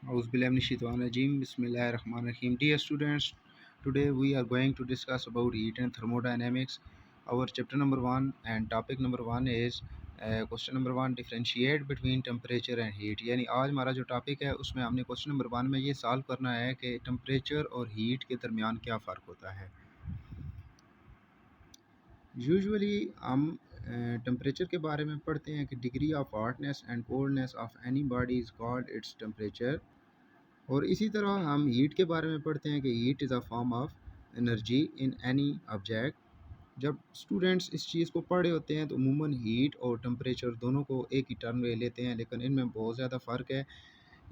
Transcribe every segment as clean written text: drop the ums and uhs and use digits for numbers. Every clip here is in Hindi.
Auzubillahiminash-shaytanir-rajeem. Bismillahir-rahmanir-rahim. Dear students, today we are going to discuss about heat and thermodynamics. Our chapter number 1 and topic number 1 is question number 1, differentiate between temperature and heat. यानी आज हमारा जो टॉपिक है उसमें हमने क्वेश्चन नंबर 1 में ये सॉल्व करना है कि टेम्परेचर और हीट के दरमियान क्या फ़र्क होता है। यूजुअली हम टेम्परेचर के बारे में पढ़ते हैं कि degree of hotness and coldness of any body is called its temperature, और इसी तरह हम हीट के बारे में पढ़ते हैं कि heat is a form of energy in any object. जब स्टूडेंट्स इस चीज़ को पढ़ रहे होते हैं तो अमूमन हीट और टेम्परेचर दोनों को एक ही टर्म ले लेते हैं, लेकिन इनमें बहुत ज़्यादा फ़र्क है।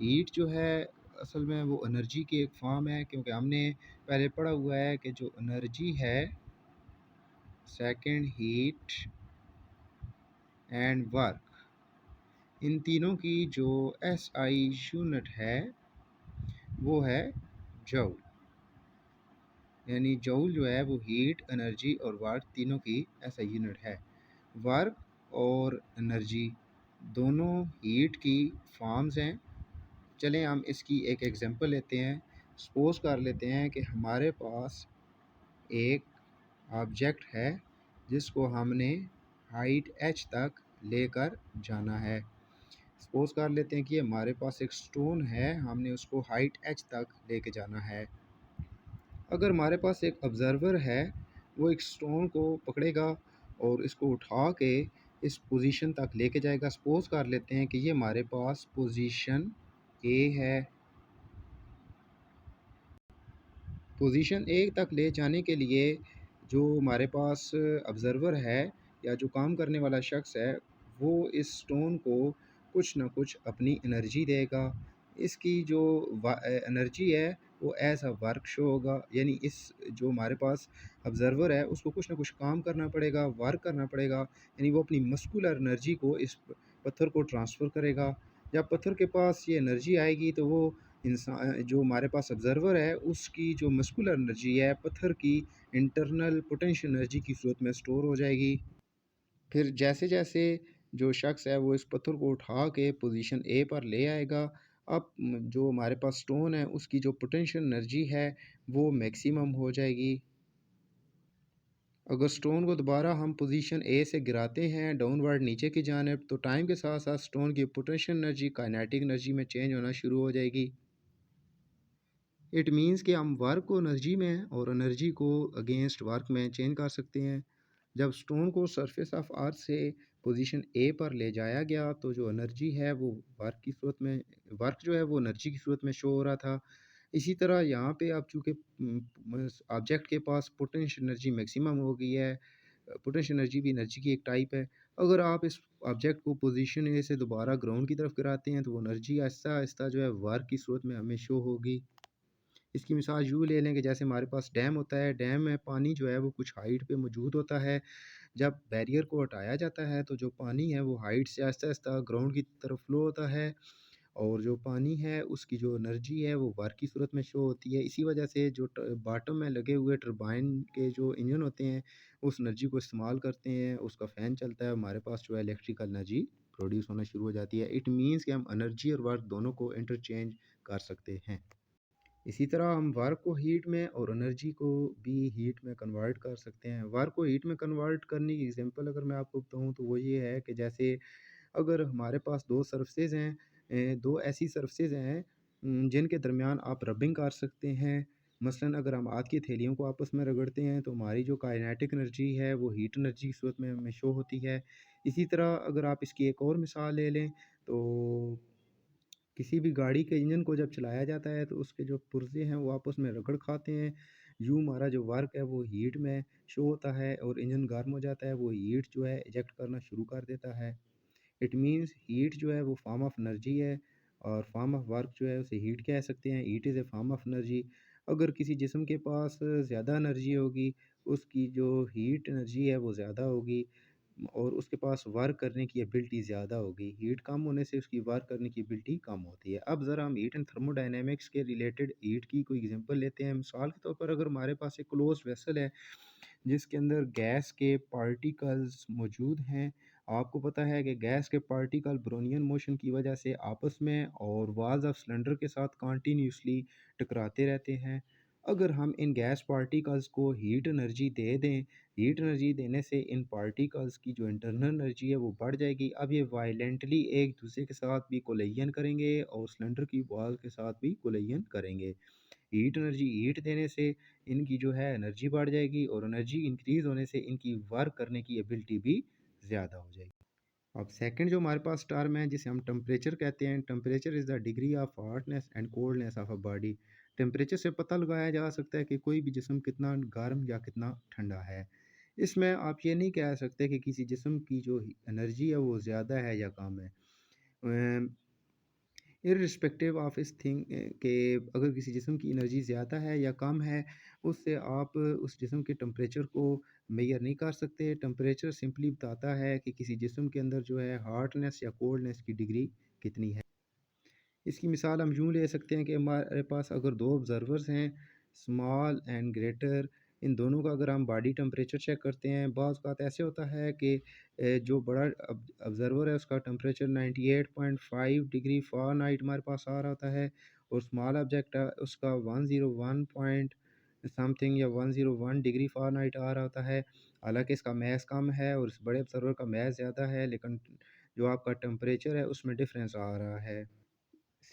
हीट जो है असल में वो एनर्जी की एक फॉर्म है, क्योंकि हमने पहले पढ़ा हुआ है कि जो एनर्जी है, सेकंड हीट एंड वर्क, इन तीनों की जो एसआई यूनिट है वो है जूल। यानी जूल जो है वो हीट, एनर्जी और वर्क तीनों की ऐसा यूनिट है। वर्क और एनर्जी दोनों हीट की फॉर्म्स हैं। चलें हम इसकी एक एग्जांपल लेते हैं। सपोज कर लेते हैं कि हमारे पास एक ऑब्जेक्ट है जिसको हमने हाइट h तक लेकर जाना है। सपोज कर लेते हैं कि हमारे पास एक स्टोन है, हमने उसको हाइट h तक लेके जाना है। अगर हमारे पास एक ऑब्ज़र्वर है, वो एक स्टोन को पकड़ेगा और इसको उठा के इस पोजीशन तक लेके जाएगा। सपोज़ कर लेते हैं कि ये हमारे पास पोजीशन ए है। पोजीशन ए तक ले जाने के लिए जो हमारे पास ऑब्ज़र्वर है या जो काम करने वाला शख्स है, वो इस स्टोन को कुछ ना कुछ अपनी एनर्जी देगा। इसकी जो एनर्जी है वो एज़ अ वर्क शो होगा। यानी इस जो हमारे पास ऑब्ज़र्वर है उसको कुछ ना कुछ काम करना पड़ेगा, वर्क करना पड़ेगा। यानी वो अपनी मस्कुलर एनर्जी को इस पत्थर को ट्रांसफ़र करेगा। जब पत्थर के पास ये एनर्जी आएगी तो वो इंसान जो हमारे पास ऑब्ज़र्वर है उसकी जो मस्कुलर एनर्जी है पत्थर की इंटरनल पोटेंशियल एनर्जी की सूरत में स्टोर हो जाएगी। फिर जैसे जैसे जो शख्स है वो इस पत्थर को उठा के पोजीशन ए पर ले आएगा, अब जो हमारे पास स्टोन है उसकी जो पोटेंशियल एनर्जी है वो मैक्सिमम हो जाएगी। अगर स्टोन को दोबारा हम पोजीशन ए से गिराते हैं डाउनवर्ड नीचे की जानिब, तो टाइम के साथ साथ स्टोन की पोटेंशियल एनर्जी काइनेटिक एनर्जी में चेंज होना शुरू हो जाएगी। इट मीन्स कि हम वर्क को एनर्जी में और एनर्जी को अगेंस्ट वर्क में चेंज कर सकते हैं। जब स्टोन को सरफेस ऑफ अर्थ से पोजीशन ए पर ले जाया गया तो जो एनर्जी है वो वर्क की सूरत में, वर्क जो है वो एनर्जी की सूरत में शो हो रहा था। इसी तरह यहाँ पे अब चूँकि ऑब्जेक्ट के पास पोटेंशियल एनर्जी मैक्सिमम हो गई है, पोटेंशियल एनर्जी भी एनर्जी की एक टाइप है। अगर आप इस ऑब्जेक्ट को पोजीशन ए से दोबारा ग्राउंड की तरफ गिराते हैं तो वो एनर्जी आहिस्ता आहिस्ता जो है वर्क की सूरत में हमें शो होगी। इसकी मिसाल यूँ ले लें कि जैसे हमारे पास डैम होता है, डैम में पानी जो है वो कुछ हाइट पे मौजूद होता है। जब बैरियर को हटाया जाता है तो जो पानी है वो हाइट से आहिस्ता-आहिस्ता ग्राउंड की तरफ फ्लो होता है, और जो पानी है उसकी जो एनर्जी है वो वर्क की सूरत में शो होती है। इसी वजह से जो बॉटम में लगे हुए टरबाइन के जो इंजन होते हैं उस एनर्जी को इस्तेमाल करते हैं, उसका फ़ैन चलता है, हमारे पास जो है इलेक्ट्रिकल एनर्जी प्रोड्यूस होना शुरू हो जाती है। इट मीन्स कि हम एनर्जी और वर्क दोनों को इंटरचेंज कर सकते हैं। इसी तरह हम वर्क को हीट में और एनर्जी को भी हीट में कन्वर्ट कर सकते हैं। वर्क को हीट में कन्वर्ट करने की एग्जांपल अगर मैं आपको बताऊँ तो वो ये है कि जैसे अगर हमारे पास 2 सरफेसेज़ हैं, 2 ऐसी सरफेसेज़ हैं जिनके दरमियान आप रबिंग कर सकते हैं। मसलन अगर हम हाथ की हथेलियों को आपस में रगड़ते हैं तो हमारी जो काइनेटिक एनर्जी है वो हीट एनर्जी की सूरत में हमें शो होती है। इसी तरह अगर आप इसकी एक और मिसाल ले लें तो किसी भी गाड़ी के इंजन को जब चलाया जाता है तो उसके जो पुर्जे हैं वो आपस में रगड़ खाते हैं। यूँ हमारा जो वर्क है वो हीट में शो होता है और इंजन गर्म हो जाता है, वो हीट जो है इजेक्ट करना शुरू कर देता है। इट मीन्स हीट जो है वो फॉर्म ऑफ एनर्जी है, और फॉर्म ऑफ वर्क जो है उसे हीट कह सकते हैं। Heat is a form of energy. अगर किसी जिस्म के पास ज़्यादा एनर्जी होगी, उसकी जो हीट एनर्जी है वो ज़्यादा होगी और उसके पास वर्क करने की एबिलिटी ज़्यादा होगी। हीट कम होने से उसकी वर्क करने की एबिलिटी कम होती है। अब ज़रा हम हीट एंड थर्मोडायनेमिक्स के रिलेटेड हीट की कोई एग्जांपल लेते हैं। मिसाल के तौर पर अगर हमारे पास एक क्लोज़्ड वेसल है जिसके अंदर गैस के पार्टिकल्स मौजूद हैं, आपको पता है कि गैस के पार्टिकल ब्रोनियन मोशन की वजह से आपस में और वाल्स ऑफ सिलेंडर के साथ कॉन्टीन्यूसली टकराते रहते हैं। अगर हम इन गैस पार्टिकल्स को हीट एनर्जी दे दें, हीट एनर्जी देने से इन पार्टिकल्स की जो इंटरनल एनर्जी है वो बढ़ जाएगी। अब ये वायलेंटली एक दूसरे के साथ भी कोलिजन करेंगे और सिलेंडर की वॉल के साथ भी कोलिजन करेंगे। हीट देने से इनकी जो है एनर्जी बढ़ जाएगी और एनर्जी इंक्रीज़ होने से इनकी वर्क करने की एबिलिटी भी ज़्यादा हो जाएगी। अब सेकंड जो हमारे पास टर्म है जिसे हम टेम्परेचर कहते हैं, temperature is the degree of hotness and coldness of a body. Temperature से पता लगाया जा सकता है कि कोई भी जिस्म कितना गर्म या कितना ठंडा है। इसमें आप ये नहीं कह सकते कि किसी जिस्म की जो एनर्जी है वो ज़्यादा है या कम है। इर्रिस्पेक्टिव ऑफ इस थिंग के अगर किसी जिस्म की एनर्जी ज़्यादा है या कम है, उससे आप उस जिस्म के टेम्परेचर को मेज़र नहीं कर सकते। टेम्परेचर सिंपली बताता है कि किसी जिस्म के अंदर जो है हॉटनेस या कोल्डनेस की डिग्री कितनी है। इसकी मिसाल हम यूँ ले सकते हैं कि हमारे पास अगर 2 ऑब्ज़र्वर्स हैं, स्मॉल एंड ग्रेटर, इन दोनों का अगर हम बॉडी टेम्परेचर चेक करते हैं, बाज़ औक़ात ऐसे होता है कि जो बड़ा ऑब्ज़र्वर है उसका टेम्परेचर 98.5 डिग्री फ़ारेनहाइट हमारे पास आ रहा होता है और स्मॉल ऑब्जेक्ट है उसका 101 पॉइंट समथिंग या 101 डिग्री फ़ारेनहाइट आ रहा होता है। हालाँकि इसका मास कम है और इस बड़े ऑब्ज़र्वर का मास ज़्यादा है, लेकिन जो आपका टेम्परेचर है उसमें डिफ़रेंस आ रहा है।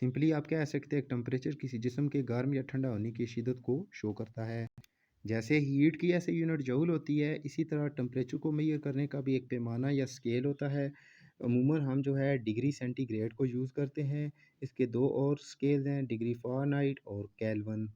सिंपली आप कह सकते हैं टेम्परेचर किसी जिस्म के गर्म या ठंडा होने की शिद्दत को शो करता है। जैसे हीट की ऐसे यूनिट जूल होती है, इसी तरह टेम्परेचर को मेजर करने का भी एक पैमाना या स्केल होता है। अमूमन हम जो है डिग्री सेंटीग्रेड को यूज़ करते हैं। इसके दो और स्केल्स हैं, डिग्री फ़ारेनहाइट और केल्विन।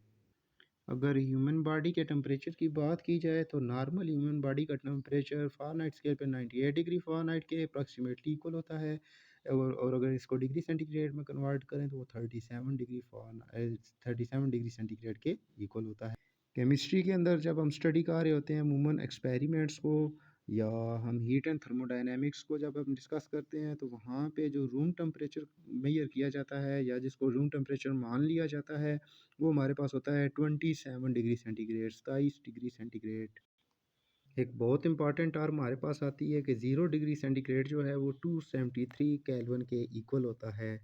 अगर ह्यूमन बॉडी के टेम्परेचर की बात की जाए तो नॉर्मल ह्यूमन बॉडी का टेम्परेचर फ़ारेनहाइट स्केल पे 98 डिग्री फ़ारेनहाइट के अप्रॉक्सीमेटली इक्वल होता है। और अगर इसको डिग्री सेंटीग्रेड में कन्वर्ट करें तो वो 37 डिग्री सेंटीग्रेड के इक्वल होता है। केमिस्ट्री के अंदर जब हम स्टडी कर रहे होते हैं अमूमन एक्सपेरिमेंट्स को या हम हीट एंड थर्मोडायनेमिक्स को जब हम डिस्कस करते हैं तो वहाँ पे जो रूम टेम्परेचर मेजर किया जाता है या जिसको रूम टेम्परेचर मान लिया जाता है वो हमारे पास होता है 27 डिग्री सेंटीग्रेड, 27 डिग्री सेंटीग्रेड। एक बहुत इंपॉर्टेंट टर्म हमारे पास आती है कि 0 डिग्री सेंटीग्रेड जो है वो 273 केल्विन के इक्वल होता है।